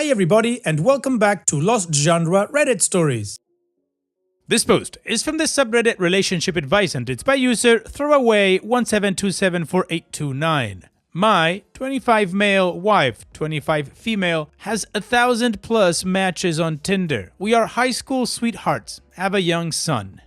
Hi everybody and welcome back to Lost Genre Reddit Stories. This post is from the subreddit Relationship Advice and it's by user throwaway17274829. My 25 male wife, 25 female, has 1,000 plus matches on Tinder. We are high school sweethearts, have a young son.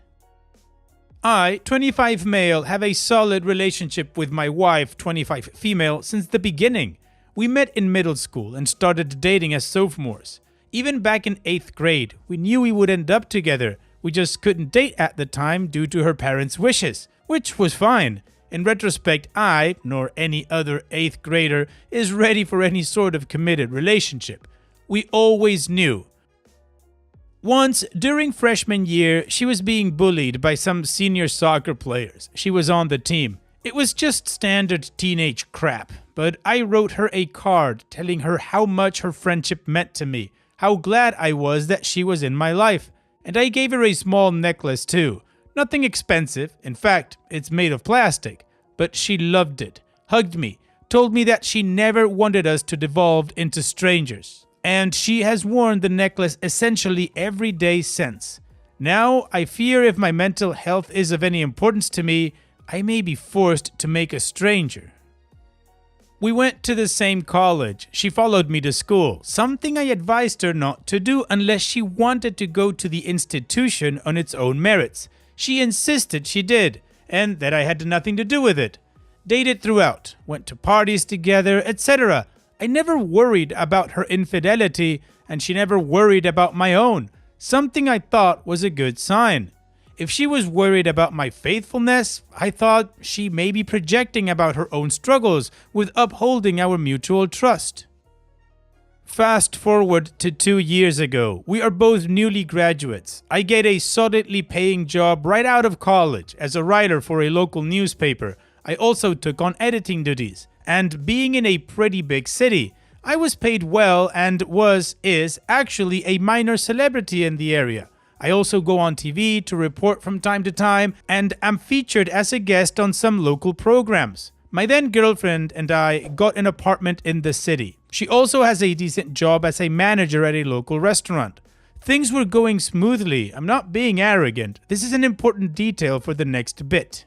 I, 25 male, have a solid relationship with my wife, 25 female, since the beginning. We met in middle school and started dating as sophomores. Even back in 8th grade, we knew we would end up together. We just couldn't date at the time due to her parents' wishes, which was fine. In retrospect, I, nor any other 8th grader, is ready for any sort of committed relationship. We always knew. Once, during freshman year, she was being bullied by some senior soccer players. She was on the team. It was just standard teenage crap, but I wrote her a card telling her how much her friendship meant to me, how glad I was that she was in my life, and I gave her a small necklace too. Nothing expensive, in fact, it's made of plastic, but she loved it, hugged me, told me that she never wanted us to devolve into strangers, and she has worn the necklace essentially every day since. Now, I fear if my mental health is of any importance to me, I may be forced to make a stranger. We went to the same college. She followed me to school, something I advised her not to do unless she wanted to go to the institution on its own merits. She insisted she did, and that I had nothing to do with it. Dated throughout, went to parties together, etc. I never worried about her infidelity, and she never worried about my own, something I thought was a good sign. If she was worried about my faithfulness, I thought she may be projecting about her own struggles with upholding our mutual trust. Fast forward to 2 years ago. We are both newly graduates. I get a solidly paying job right out of college as a writer for a local newspaper. I also took on editing duties. And being in a pretty big city, I was paid well and is actually a minor celebrity in the area. I also go on TV to report from time to time and am featured as a guest on some local programs. My then girlfriend and I got an apartment in the city. She also has a decent job as a manager at a local restaurant. Things were going smoothly. I'm not being arrogant. This is an important detail for the next bit.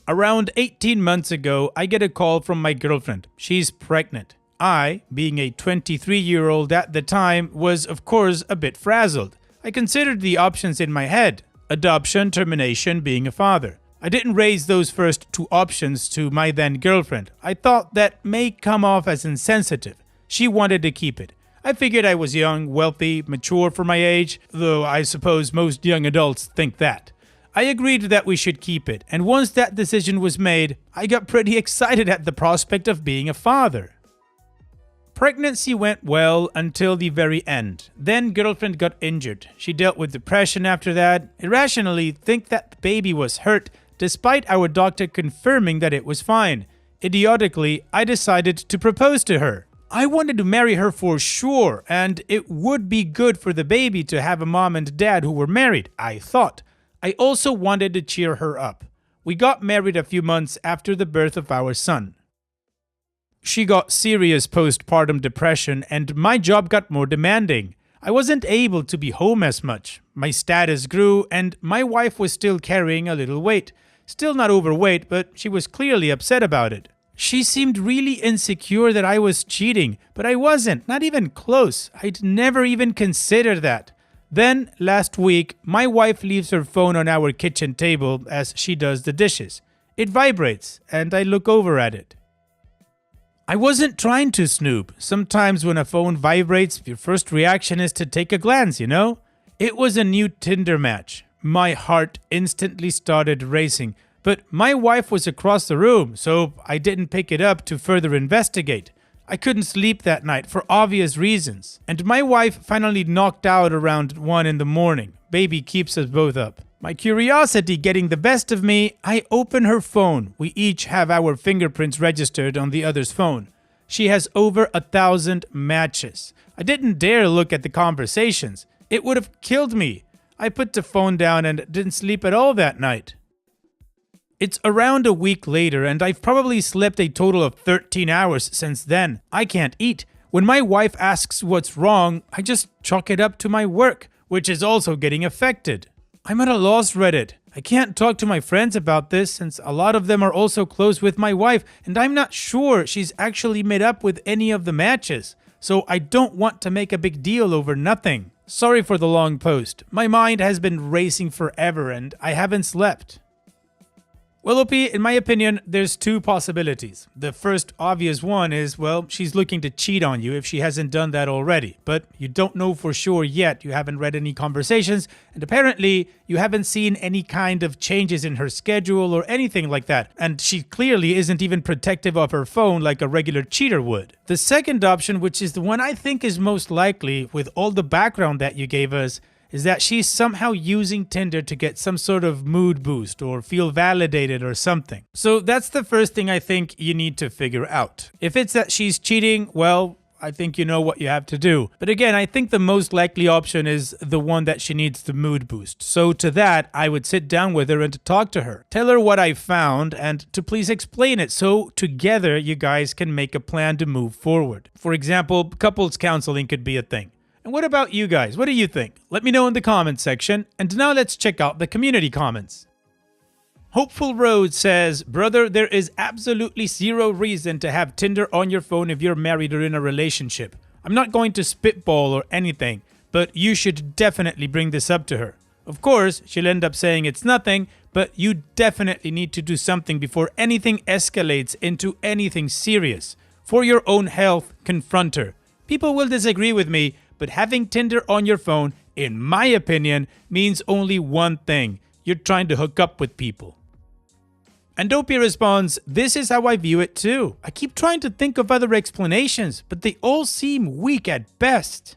Around 18 months ago, I get a call from my girlfriend. She's pregnant. I, being a 23-year-old at the time, was of course a bit frazzled. I considered the options in my head, adoption, termination, being a father. I didn't raise those first two options to my then girlfriend. I thought that may come off as insensitive. She wanted to keep it. I figured I was young, wealthy, mature for my age, though I suppose most young adults think that. I agreed that we should keep it, and once that decision was made, I got pretty excited at the prospect of being a father. Pregnancy went well until the very end. Then girlfriend got injured. She dealt with depression after that. Irrationally think that the baby was hurt despite our doctor confirming that it was fine. Idiotically, I decided to propose to her. I wanted to marry her for sure, and it would be good for the baby to have a mom and dad who were married, I thought. I also wanted to cheer her up. We got married a few months after the birth of our son. She got serious postpartum depression and my job got more demanding. I wasn't able to be home as much. My status grew and my wife was still carrying a little weight. Still not overweight, but she was clearly upset about it. She seemed really insecure that I was cheating, but I wasn't, not even close. I'd never even considered that. Then, last week, my wife leaves her phone on our kitchen table as she does the dishes. It vibrates and I look over at it. I wasn't trying to snoop. Sometimes when a phone vibrates, your first reaction is to take a glance, you know? It was a new Tinder match. My heart instantly started racing, but my wife was across the room, so I didn't pick it up to further investigate. I couldn't sleep that night for obvious reasons, and my wife finally knocked out around 1 in the morning. Baby keeps us both up. My curiosity getting the best of me, I open her phone. We each have our fingerprints registered on the other's phone. She has over 1,000 matches. I didn't dare look at the conversations. It would have killed me. I put the phone down and didn't sleep at all that night. It's around a week later and I've probably slept a total of 13 hours since then. I can't eat. When my wife asks what's wrong, I just chalk it up to my work, which is also getting affected. I'm at a loss, Reddit. I can't talk to my friends about this since a lot of them are also close with my wife, and I'm not sure she's actually made up with any of the matches. So I don't want to make a big deal over nothing. Sorry for the long post. My mind has been racing forever and I haven't slept. Well, OP, in my opinion, there's two possibilities. The first obvious one is, well, she's looking to cheat on you if she hasn't done that already. But you don't know for sure yet. You haven't read any conversations, and apparently you haven't seen any kind of changes in her schedule or anything like that. And she clearly isn't even protective of her phone like a regular cheater would. The second option, which is the one I think is most likely with all the background that you gave us, is that she's somehow using Tinder to get some sort of mood boost or feel validated or something. So that's the first thing I think you need to figure out. If it's that she's cheating, well, I think you know what you have to do. But again, I think the most likely option is the one that she needs the mood boost. So to that, I would sit down with her and talk to her. Tell her what I found and to please explain it so together you guys can make a plan to move forward. For example, couples counseling could be a thing. And what about you guys? What do you think? Let me know in the comments section. And now let's check out the community comments. Hopeful Road says, brother, there is absolutely zero reason to have Tinder on your phone if you're married or in a relationship. I'm not going to spitball or anything, but you should definitely bring this up to her. Of course, she'll end up saying it's nothing, but you definitely need to do something before anything escalates into anything serious. For your own health, confront her. People will disagree with me, but having Tinder on your phone, in my opinion, means only one thing. You're trying to hook up with people. And Dopey responds, this is how I view it too. I keep trying to think of other explanations, but they all seem weak at best.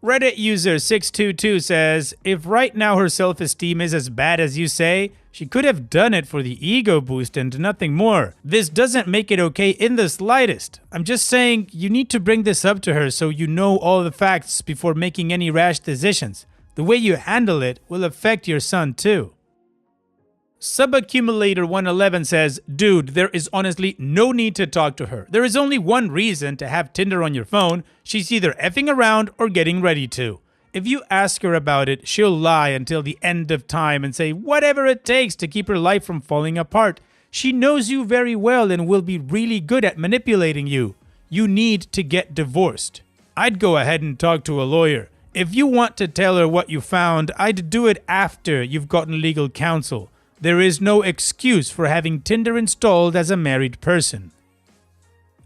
Reddit user 622 says, if right now her self-esteem is as bad as you say, she could have done it for the ego boost and nothing more. This doesn't make it okay in the slightest. I'm just saying you need to bring this up to her so you know all the facts before making any rash decisions. The way you handle it will affect your son too. Subaccumulator 111 says, dude, there is honestly no need to talk to her. There is only one reason to have Tinder on your phone. She's either effing around or getting ready to. If you ask her about it, she'll lie until the end of time and say whatever it takes to keep her life from falling apart. She knows you very well and will be really good at manipulating you. You need to get divorced. I'd go ahead and talk to a lawyer. If you want to tell her what you found, I'd do it after you've gotten legal counsel. There is no excuse for having Tinder installed as a married person.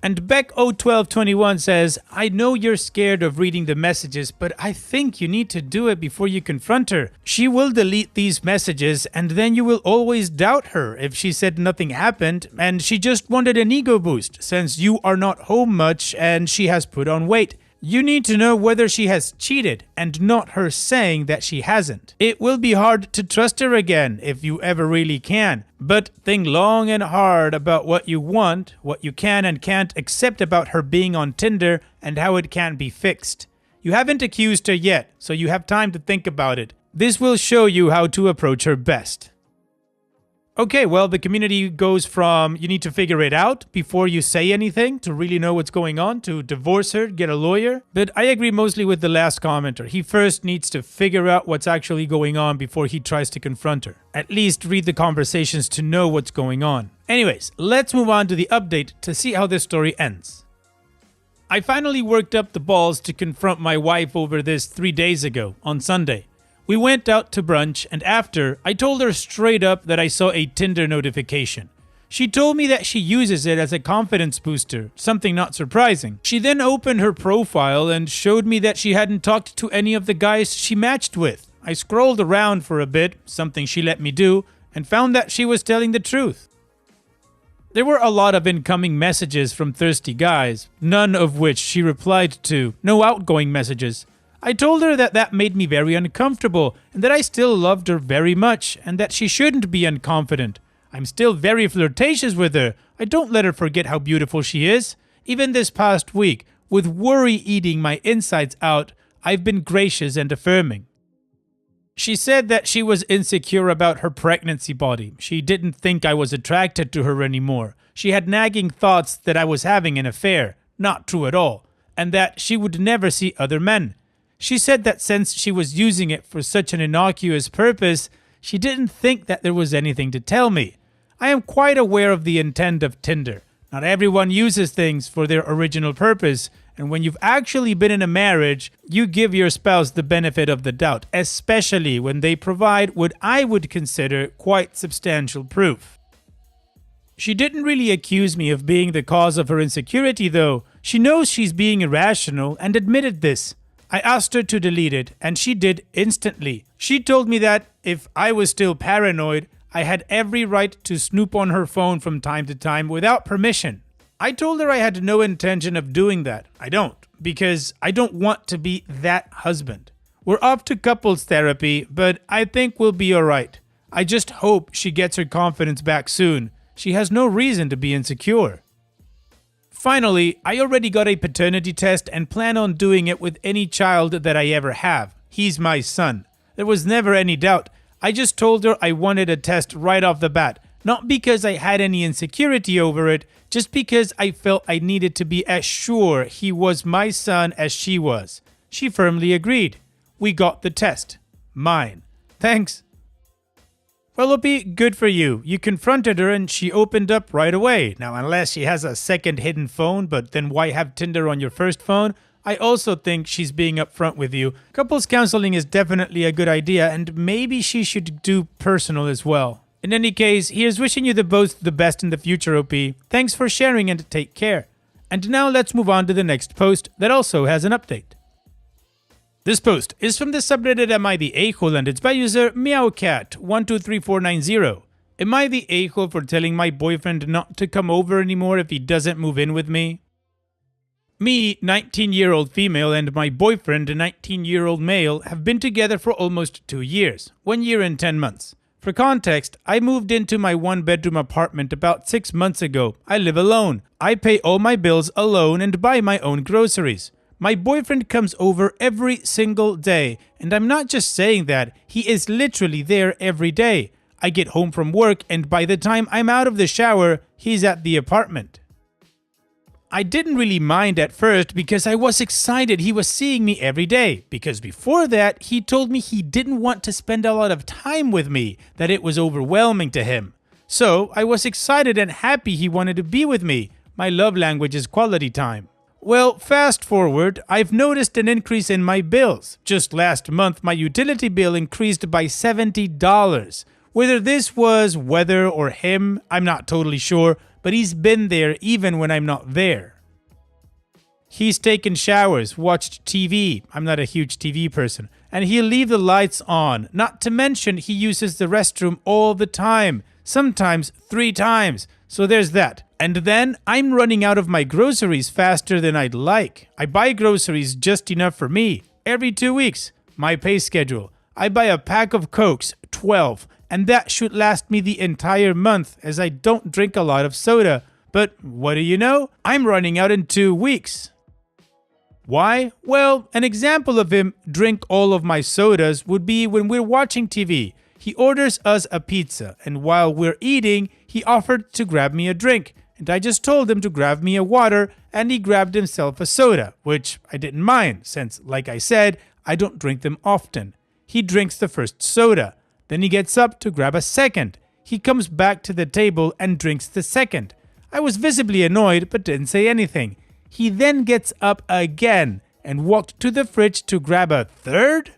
And Beck01221 says, I know you're scared of reading the messages, but I think you need to do it before you confront her. She will delete these messages and then you will always doubt her if she said nothing happened and she just wanted an ego boost since you are not home much and she has put on weight. You need to know whether she has cheated and not her saying that she hasn't. It will be hard to trust her again if you ever really can, but think long and hard about what you want, what you can and can't accept about her being on Tinder, and how it can be fixed. You haven't accused her yet, so you have time to think about it. This will show you how to approach her best. Okay, well, the community goes from you need to figure it out before you say anything to really know what's going on, to divorce her, get a lawyer. But I agree mostly with the last commenter. He first needs to figure out what's actually going on before he tries to confront her. At least read the conversations to know what's going on. Anyways, let's move on to the update to see how this story ends. I finally worked up the balls to confront my wife over this 3 days ago, on Sunday. We went out to brunch, and after, I told her straight up that I saw a Tinder notification. She told me that she uses it as a confidence booster, something not surprising. She then opened her profile and showed me that she hadn't talked to any of the guys she matched with. I scrolled around for a bit, something she let me do, and found that she was telling the truth. There were a lot of incoming messages from thirsty guys, none of which she replied to, no outgoing messages. I told her that that made me very uncomfortable and that I still loved her very much and that she shouldn't be unconfident. I'm still very flirtatious with her. I don't let her forget how beautiful she is. Even this past week, with worry eating my insides out, I've been gracious and affirming. She said that she was insecure about her pregnancy body. She didn't think I was attracted to her anymore. She had nagging thoughts that I was having an affair. Not true at all. and that she would never see other men. She said that since she was using it for such an innocuous purpose, she didn't think that there was anything to tell me. I am quite aware of the intent of Tinder. Not everyone uses things for their original purpose, and when you've actually been in a marriage, you give your spouse the benefit of the doubt, especially when they provide what I would consider quite substantial proof. She didn't really accuse me of being the cause of her insecurity, though. She knows she's being irrational and admitted this. I asked her to delete it, and she did instantly. She told me that if I was still paranoid, I had every right to snoop on her phone from time to time without permission. I told her I had no intention of doing that. I don't, because I don't want to be that husband. We're off to couples therapy, but I think we'll be alright. I just hope she gets her confidence back soon. She has no reason to be insecure. Finally, I already got a paternity test and plan on doing it with any child that I ever have. He's my son. There was never any doubt. I just told her I wanted a test right off the bat. Not because I had any insecurity over it, just because I felt I needed to be as sure he was my son as she was. She firmly agreed. We got the test. Mine. Thanks. Well, Opie, good for you. You confronted her and she opened up right away. Now, unless she has a second hidden phone, but then why have Tinder on your first phone? I also think she's being upfront with you. Couples counseling is definitely a good idea, and maybe she should do personal as well. In any case, here's wishing you both the best in the future, OP. Thanks for sharing and take care. And now let's move on to the next post that also has an update. This post is from the subreddit Am I the A-hole, and it's by user meowcat123490. Am I the a-hole for telling my boyfriend not to come over anymore if he doesn't move in with me? Me, 19-year-old female, and my boyfriend, a 19-year-old male, have been together for almost 2 years, 1 year and 10 months. For context, I moved into my one-bedroom apartment about 6 months ago. I live alone. I pay all my bills alone and buy my own groceries. My boyfriend comes over every single day, and I'm not just saying that, he is literally there every day. I get home from work, and by the time I'm out of the shower, he's at the apartment. I didn't really mind at first because I was excited he was seeing me every day, because before that, he told me he didn't want to spend a lot of time with me, that it was overwhelming to him. So I was excited and happy he wanted to be with me. My love language is quality time. Well, fast forward, I've noticed an increase in my bills. Just last month, my utility bill increased by $70. Whether this was weather or him, I'm not totally sure, but he's been there even when I'm not there. He's taken showers, watched TV. I'm not a huge TV person. And he'll leave the lights on. Not to mention he uses the restroom all the time. Sometimes 3 times. So there's that. And then I'm running out of my groceries faster than I'd like. I buy groceries just enough for me. Every 2 weeks. My pay schedule. I buy a pack of Cokes, 12. And that should last me the entire month, as I don't drink a lot of soda. But what do you know? I'm running out in 2 weeks. Why? Well, an example of him drink all of my sodas would be when we're watching TV. He orders us a pizza, and while we're eating, he offered to grab me a drink. And I just told him to grab me a water, and he grabbed himself a soda, which I didn't mind, since, like I said, I don't drink them often. He drinks the first soda. Then he gets up to grab a second. He comes back to the table and drinks the second. I was visibly annoyed but didn't say anything. He then gets up again and walked to the fridge to grab a third?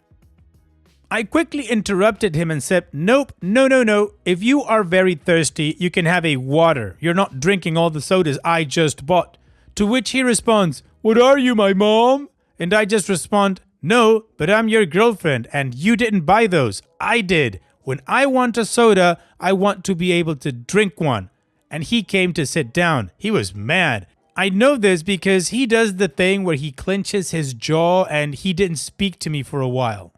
I quickly interrupted him and said, nope, no. If you are very thirsty, you can have a water. You're not drinking all the sodas I just bought. To which he responds, what are you, my mom? And I just respond, no, but I'm your girlfriend, and you didn't buy those. I did. When I want a soda, I want to be able to drink one. And he came to sit down. He was mad. I know this because he does the thing where he clenches his jaw, and he didn't speak to me for a while.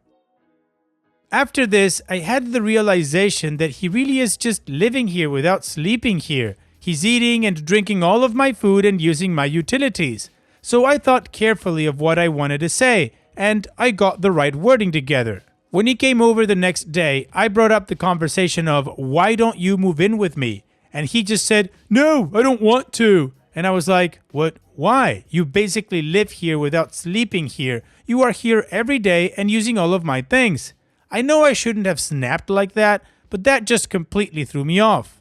After this, I had the realization that he really is just living here without sleeping here. He's eating and drinking all of my food and using my utilities. So I thought carefully of what I wanted to say, and I got the right wording together. When he came over the next day, I brought up the conversation of, why don't you move in with me? And he just said, no, I don't want to. And I was like, what? Why? You basically live here without sleeping here. You are here every day and using all of my things. I know I shouldn't have snapped like that, but that just completely threw me off.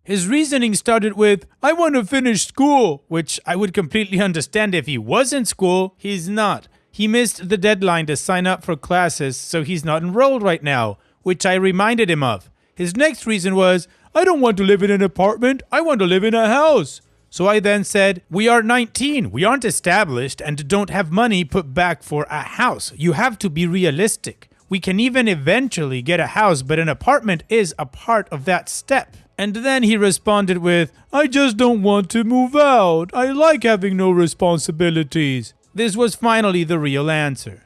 His reasoning started with, I want to finish school, which I would completely understand if he was in school. He's not. He missed the deadline to sign up for classes, so he's not enrolled right now, which I reminded him of. His next reason was, I don't want to live in an apartment. I want to live in a house. So I then said, we are 19. We aren't established and don't have money put back for a house. You have to be realistic. We can even eventually get a house, but an apartment is a part of that step. And then he responded with, I just don't want to move out. I like having no responsibilities. This was finally the real answer.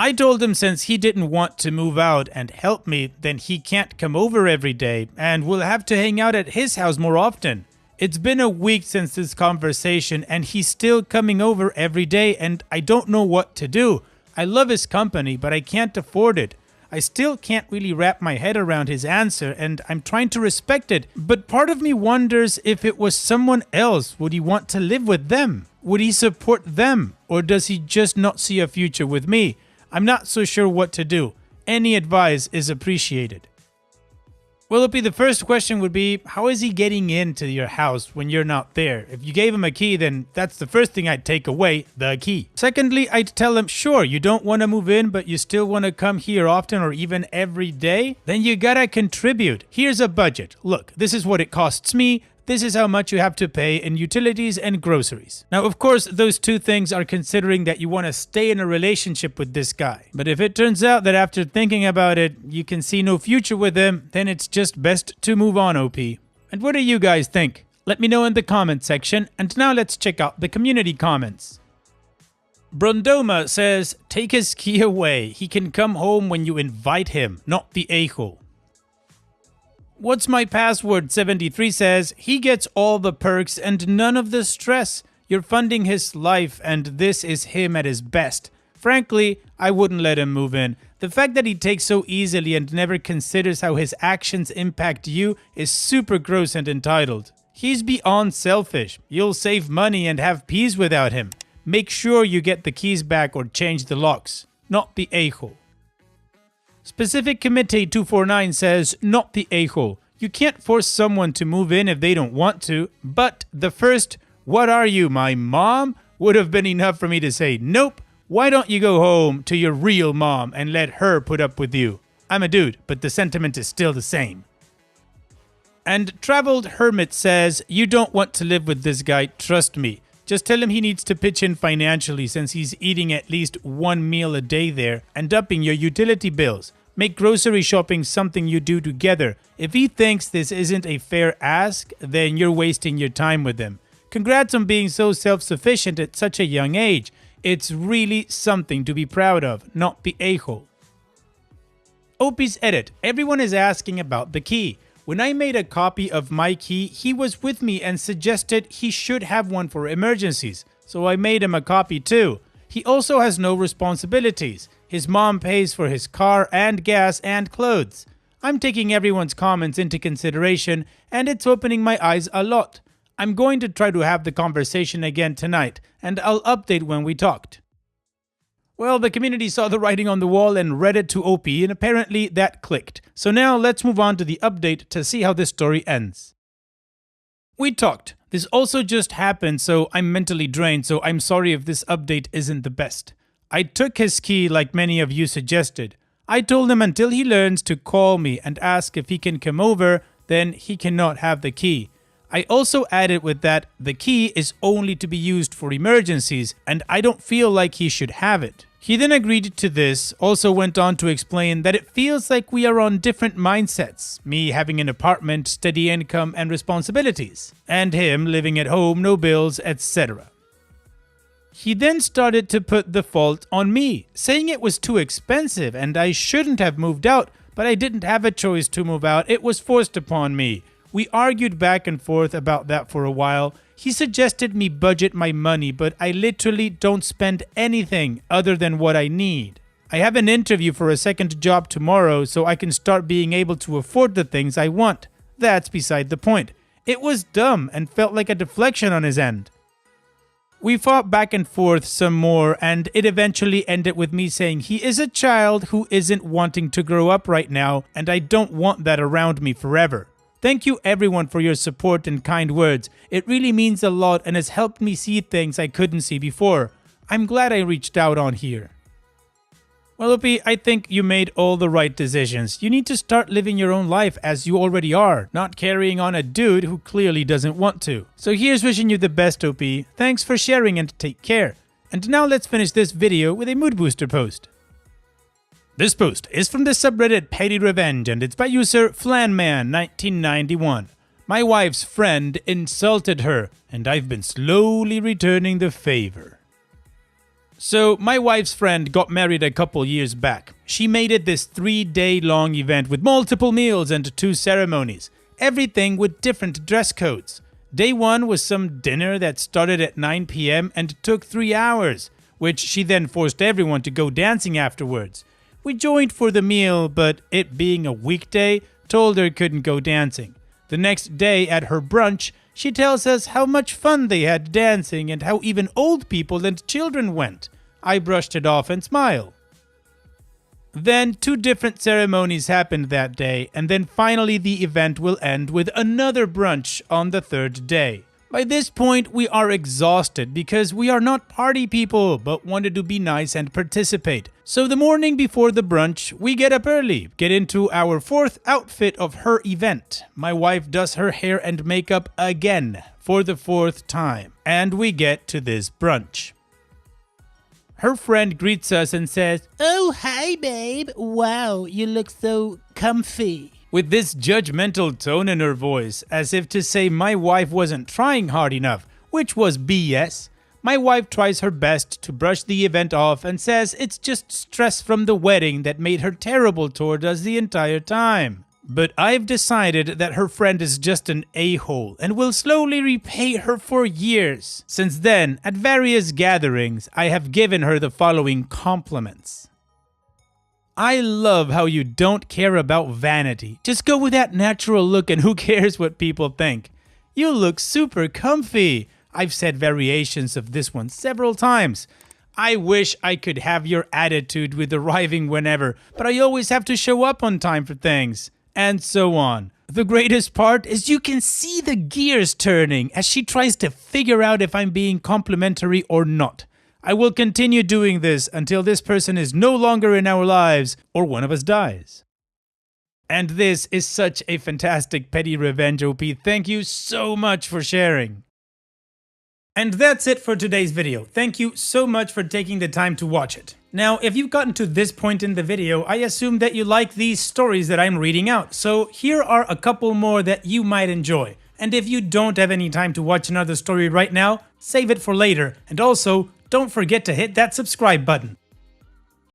I told him since he didn't want to move out and help me, then he can't come over every day and we'll have to hang out at his house more often. It's been a week since this conversation and he's still coming over every day and I don't know what to do. I love his company, but I can't afford it. I still can't really wrap my head around his answer and I'm trying to respect it, but part of me wonders if it was someone else, would he want to live with them? Would he support them? Or does he just not see a future with me? I'm not so sure what to do. Any advice is appreciated. Well, Opie, the first question would be, how is he getting into your house when you're not there? If you gave him a key, then that's the first thing I'd take away, the key. Secondly, I'd tell him, sure, you don't want to move in, but you still want to come here often or even every day? Then you gotta contribute. Here's a budget. Look, this is what it costs me. This is how much you have to pay in utilities and groceries. Now, of course, those two things are considering that you want to stay in a relationship with this guy. But if it turns out that after thinking about it, you can see no future with him, then it's just best to move on, OP. And what do you guys think? Let me know in the comment section. And now let's check out the community comments. Brondoma says, take his key away. He can come home when you invite him, not the a-hole. What's my password 73 says, he gets all the perks and none of the stress. You're funding his life and this is him at his best. Frankly, I wouldn't let him move in. The fact that he takes so easily and never considers how his actions impact you is super gross and entitled. He's beyond selfish. You'll save money and have peace without him. Make sure you get the keys back or change the locks, not the a-hole. Specific Committee 249 says, not the a-hole. You can't force someone to move in if they don't want to, but the first, what are you, my mom? Would have been enough for me to say, nope, why don't you go home to your real mom and let her put up with you? I'm a dude, but the sentiment is still the same. And Traveled Hermit says, you don't want to live with this guy, trust me. Just tell him he needs to pitch in financially since he's eating at least one meal a day there and upping your utility bills. Make grocery shopping something you do together. If he thinks this isn't a fair ask, then you're wasting your time with him. Congrats on being so self-sufficient at such a young age. It's really something to be proud of, not the a-hole. Opie's edit. Everyone is asking about the key. When I made a copy of my key, he was with me and suggested he should have one for emergencies. So I made him a copy too. He also has no responsibilities. His mom pays for his car and gas and clothes. I'm taking everyone's comments into consideration and it's opening my eyes a lot. I'm going to try to have the conversation again tonight and I'll update when we talked. Well, the community saw the writing on the wall and read it to OP and apparently that clicked. So now let's move on to the update to see how this story ends. We talked. This also just happened, so I'm mentally drained, so I'm sorry if this update isn't the best. I took his key like many of you suggested. I told him until he learns to call me and ask if he can come over, then he cannot have the key. I also added with that the key is only to be used for emergencies and I don't feel like he should have it. He then agreed to this, also went on to explain that it feels like we are on different mindsets, me having an apartment, steady income and responsibilities, and him living at home, no bills, etc. He then started to put the fault on me, saying it was too expensive and I shouldn't have moved out, but I didn't have a choice to move out, it was forced upon me. We argued back and forth about that for a while. He suggested me budget my money, but I literally don't spend anything other than what I need. I have an interview for a second job tomorrow, so I can start being able to afford the things I want. That's beside the point. It was dumb and felt like a deflection on his end. We fought back and forth some more, and it eventually ended with me saying he is a child who isn't wanting to grow up right now, and I don't want that around me forever. Thank you everyone for your support and kind words. It really means a lot and has helped me see things I couldn't see before. I'm glad I reached out on here. Well, Opie, I think you made all the right decisions. You need to start living your own life as you already are, not carrying on a dude who clearly doesn't want to. So here's wishing you the best, Opie. Thanks for sharing and take care. And now let's finish this video with a mood booster post. This post is from the subreddit Petty Revenge and it's by user Flanman1991. My wife's friend insulted her and I've been slowly returning the favor. So, my wife's friend got married a couple years back. She made it this 3-day-long event with multiple meals and 2 ceremonies. Everything with different dress codes. Day 1 was some dinner that started at 9 p.m. and took 3 hours, which she then forced everyone to go dancing afterwards. We joined for the meal, but it being a weekday, told her couldn't go dancing. The next day at her brunch, she tells us how much fun they had dancing and how even old people and children went. I brushed it off and smiled. Then 2 different ceremonies happened that day, and then finally the event will end with another brunch on the 3rd day. By this point, we are exhausted because we are not party people, but wanted to be nice and participate. So the morning before the brunch, we get up early, get into our 4th outfit of her event. My wife does her hair and makeup again for the 4th time, and we get to this brunch. Her friend greets us and says, "Oh, hi babe, wow, you look so comfy," with this judgmental tone in her voice, as if to say my wife wasn't trying hard enough, which was BS. My wife tries her best to brush the event off and says it's just stress from the wedding that made her terrible toward us the entire time. But I've decided that her friend is just an a-hole and will slowly repay her for years. Since then, at various gatherings, I have given her the following compliments. I love how you don't care about vanity. Just go with that natural look and who cares what people think. You look super comfy. I've said variations of this one several times. I wish I could have your attitude with arriving whenever, but I always have to show up on time for things. And so on. The greatest part is you can see the gears turning as she tries to figure out if I'm being complimentary or not. I will continue doing this until this person is no longer in our lives or one of us dies. And this is such a fantastic petty revenge, OP. Thank you so much for sharing. And that's it for today's video. Thank you so much for taking the time to watch it. Now, if you've gotten to this point in the video, I assume that you like these stories that I'm reading out. So here are a couple more that you might enjoy. And if you don't have any time to watch another story right now, save it for later. And also, don't forget to hit that subscribe button.